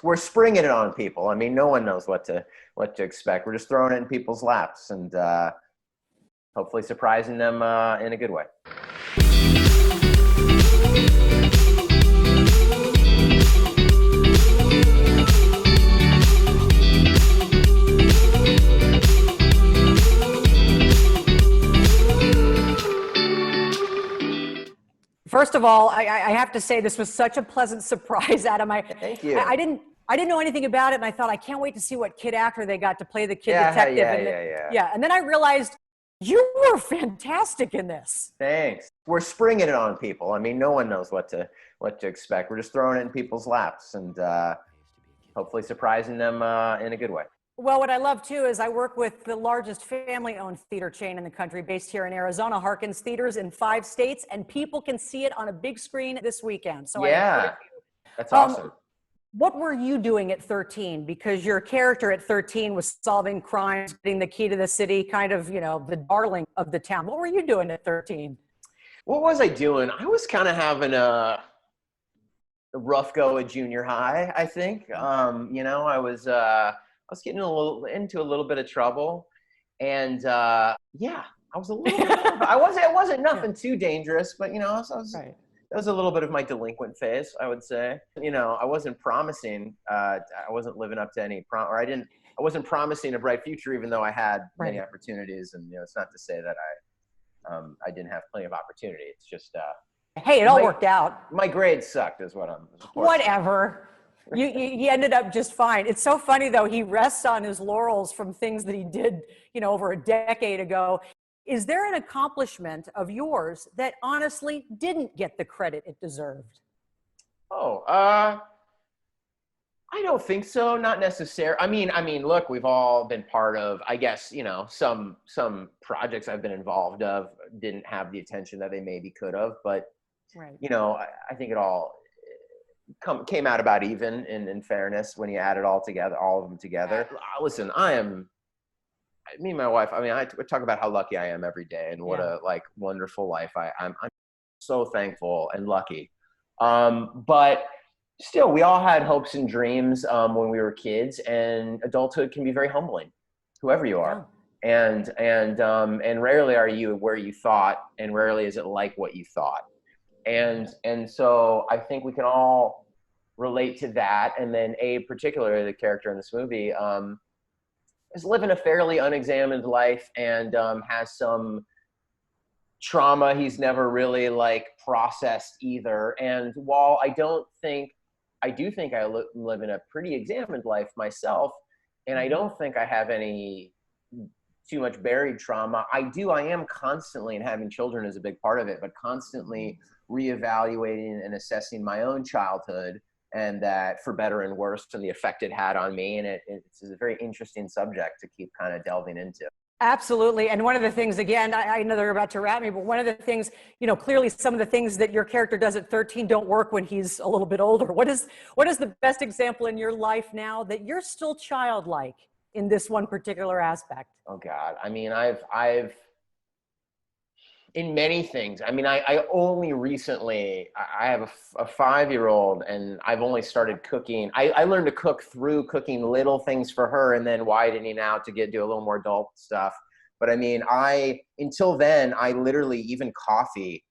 We're springing it on people. I mean, no one knows what to expect. We're just throwing it in people's laps and hopefully surprising them in a good way. First of all, I have to say this was such a pleasant surprise, Adam. Thank you. I didn't know anything about it, and I thought I can't wait to see what kid actor they got to play the kid detective. Yeah. And then I realized you were fantastic in this. Thanks. We're springing it on people. I mean, no one knows what to expect. We're just throwing it in people's laps and hopefully surprising them in a good way. Well, what I love, too, is I work with the largest family-owned theater chain in the country based here in Arizona, Harkins Theaters in 5 states, and people can see it on a big screen this weekend. So yeah, that's awesome. What were you doing at 13? Because your character at 13 was solving crimes, getting the key to the city, kind of, you know, the darling of the town. What were you doing at 13? What was I doing? I was kind of having a rough go at junior high, I think. You know, I was getting into a little bit of trouble, and yeah, I was a little bit. It wasn't nothing too dangerous, but you know, that was a little bit of my delinquent phase, I would say. You know, I wasn't promising. I wasn't living up to any I wasn't promising a bright future, even though I had many opportunities. And you know, it's not to say that I didn't have plenty of opportunity. It's just hey, it all worked out. My grades sucked, is what I'm. Whatever. You ended up just fine. It's so funny, though. He rests on his laurels from things that he did, you know, over a decade ago. Is there an accomplishment of yours that honestly didn't get the credit it deserved? Oh, I don't think so. Not necessarily. I mean, look, we've all been part of, I guess, you know, some projects I've been involved of didn't have the attention that they maybe could have, but you know, I think it all came out about even in fairness when you add it all together, all of them together. Listen, me and my wife, I mean, I talk about how lucky I am every day and what a wonderful life I'm so thankful and lucky. But still, we all had hopes and dreams when we were kids, and adulthood can be very humbling, whoever you are. And rarely are you where you thought, and rarely is it like what you thought. And so I think we can all relate to that. And then Abe, particularly the character in this movie, is living a fairly unexamined life and has some trauma he's never really processed either. And while I do think I live in a pretty examined life myself, and I don't think I have any too much buried trauma. I am constantly, and having children is a big part of it, but constantly reevaluating and assessing my own childhood, and that for better and worse, and the effect it had on me. And it's a very interesting subject to keep kind of delving into. Absolutely. And one of the things, again, I know they're about to wrap me, but one of the things, you know, clearly some of the things that your character does at 13 don't work when he's a little bit older. What is the best example in your life now that you're still childlike in this one particular aspect? Oh God. I mean, I've in many things. I mean, I only recently, I have a 5-year-old, and I've only started cooking. I learned to cook through cooking little things for her and then widening out to do a little more adult stuff. But I mean, until then, I literally, even coffee,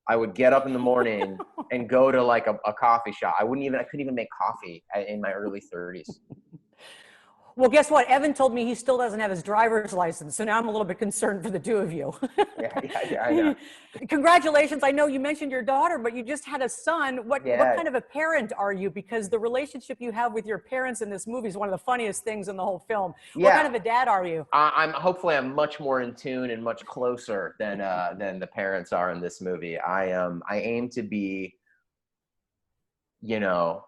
I would get up in the morning and go to a coffee shop. I couldn't even make coffee in my early 30s. Well, guess what? Evan told me he still doesn't have his driver's license, so now I'm a little bit concerned for the two of you. Yeah, I know. Congratulations. I know you mentioned your daughter, but you just had a son. What kind of a parent are you? Because the relationship you have with your parents in this movie is one of the funniest things in the whole film. What kind of a dad are you? Hopefully I'm much more in tune and much closer than the parents are in this movie. I aim to be, you know,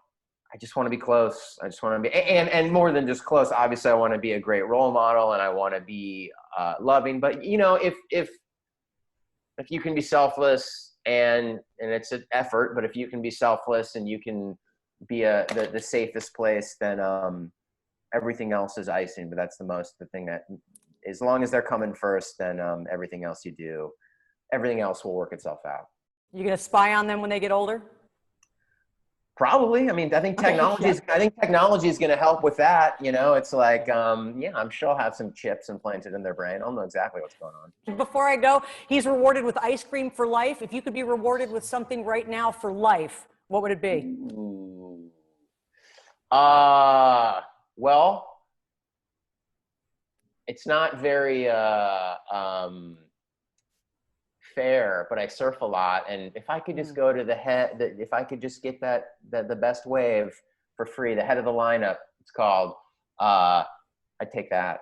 I just want to be close. I just want to be, and more than just close. Obviously, I want to be a great role model, and I want to be loving. But you know, if you can be selfless, and it's an effort, but if you can be selfless and you can be the safest place, then everything else is icing. But that's the thing that, as long as they're coming first, then everything else you do, everything else will work itself out. You gonna spy on them when they get older? Probably. I mean, I think technology is. I think technology is going to help with that. You know, it's like, yeah, I'm sure I'll have some chips implanted in their brain. I'll know exactly what's going on. Before I go, he's rewarded with ice cream for life. If you could be rewarded with something right now for life, what would it be? Ooh. Well, it's not very fair, but I surf a lot, and if I could just go to the head, if I could just get the best wave for free, the head of the lineup, it's called, I'd take that.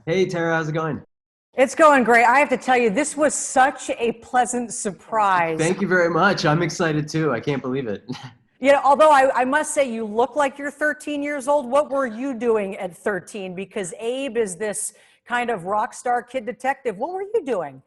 Hey Tara, how's it going? It's going great. I have to tell you, this was such a pleasant surprise. Thank you very much. I'm excited too. I can't believe it. You know, although I must say you look like you're 13 years old. What were you doing at 13? Because Abe is this kind of rock star kid detective. What were you doing?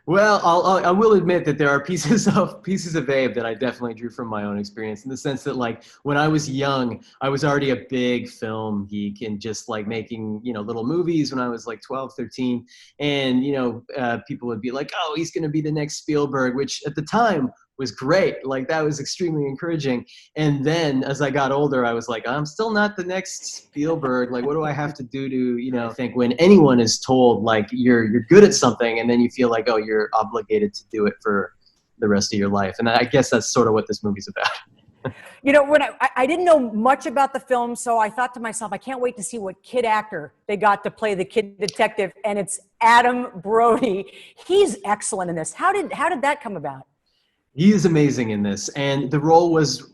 Well, I will admit that there are pieces of Abe that I definitely drew from my own experience, in the sense that, like, when I was young, I was already a big film geek and just like making, you know, little movies when I was like 12, 13. And, you know, people would be like, oh, he's going to be the next Spielberg, which at the time was great. Like, that was extremely encouraging. And then as I got older, I was like, I'm still not the next Spielberg. Like, what do I have to do to, you know, I think when anyone is told like you're good at something, and then you feel like, oh, you're obligated to do it for the rest of your life. And I guess that's sort of what this movie's about. You know, when I didn't know much about the film, so I thought to myself, I can't wait to see what kid actor they got to play the kid detective. And it's Adam Brody. He's excellent in this. How did that come about? He is amazing in this, and the role was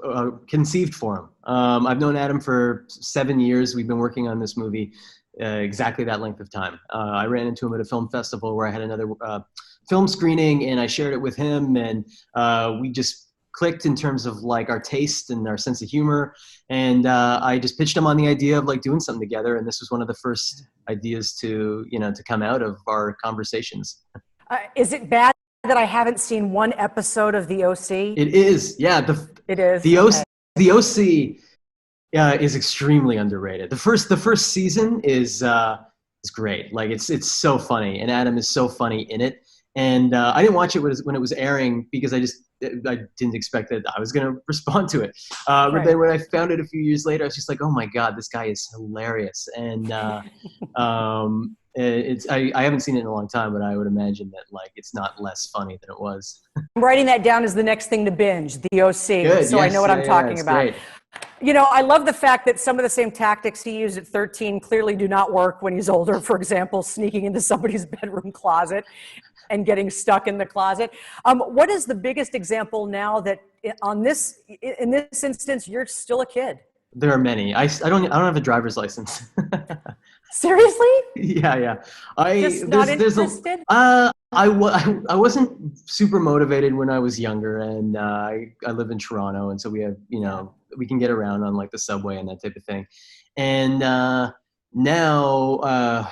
conceived for him. I've known Adam for 7 years. We've been working on this movie exactly that length of time. I ran into him at a film festival where I had another film screening, and I shared it with him, and we just clicked in terms of like our taste and our sense of humor. And I just pitched him on the idea of like doing something together, and this was one of the first ideas to come out of our conversations. Is it bad that I haven't seen one episode of The OC? It is, yeah. It is. The OC, okay. The OC is extremely underrated. The first season is great. Like, it's so funny, and Adam is so funny in it. And I didn't watch it when it was airing because I didn't expect that I was going to respond to it. But then when I found it a few years later, I was just like, oh my God, this guy is hilarious. And I haven't seen it in a long time, but I would imagine that like it's not less funny than it was. I'm writing that down as the next thing to binge, The OC, Good, so yes, I know what I'm talking about. Great. You know, I love the fact that some of the same tactics he used at 13 clearly do not work when he's older. For example, sneaking into somebody's bedroom closet and getting stuck in the closet. What is the biggest example now that in this instance, you're still a kid? There are many. I don't have a driver's license. Seriously? Yeah. Not interested? I wasn't super motivated when I was younger, and I live in Toronto, and so we have, you know, we can get around on like the subway and that type of thing. And now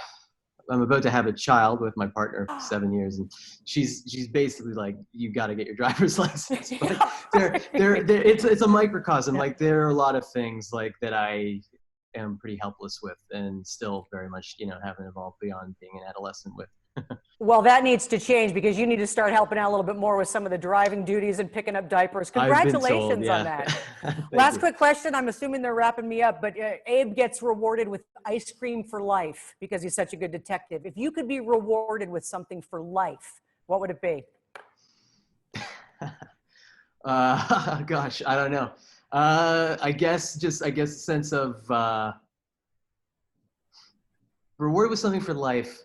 I'm about to have a child with my partner for 7 years, and she's basically like, you got to get your driver's license. But it's a microcosm. Like, there are a lot of things like that I am pretty helpless with, and still very much, you know, haven't evolved beyond being an adolescent with. Well, that needs to change, because you need to start helping out a little bit more with some of the driving duties and picking up diapers. Congratulations on that. Last quick question. I'm assuming they're wrapping me up, but Abe gets rewarded with ice cream for life because he's such a good detective. If you could be rewarded with something for life, what would it be? Gosh, I don't know. I guess a sense of reward with something for life.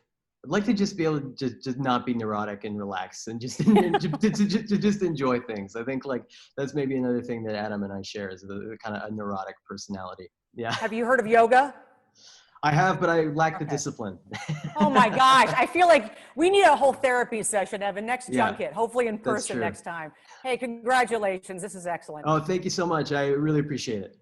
I'd like to just be able to just not be neurotic and relax, and just to just enjoy things. I think like that's maybe another thing that Adam and I share, is the kind of a neurotic personality. Yeah. Have you heard of yoga? I have, but I lack the discipline. Oh my gosh. I feel like we need a whole therapy session, Evan. Next junket, hopefully in person next time. Hey, congratulations. This is excellent. Oh, thank you so much. I really appreciate it.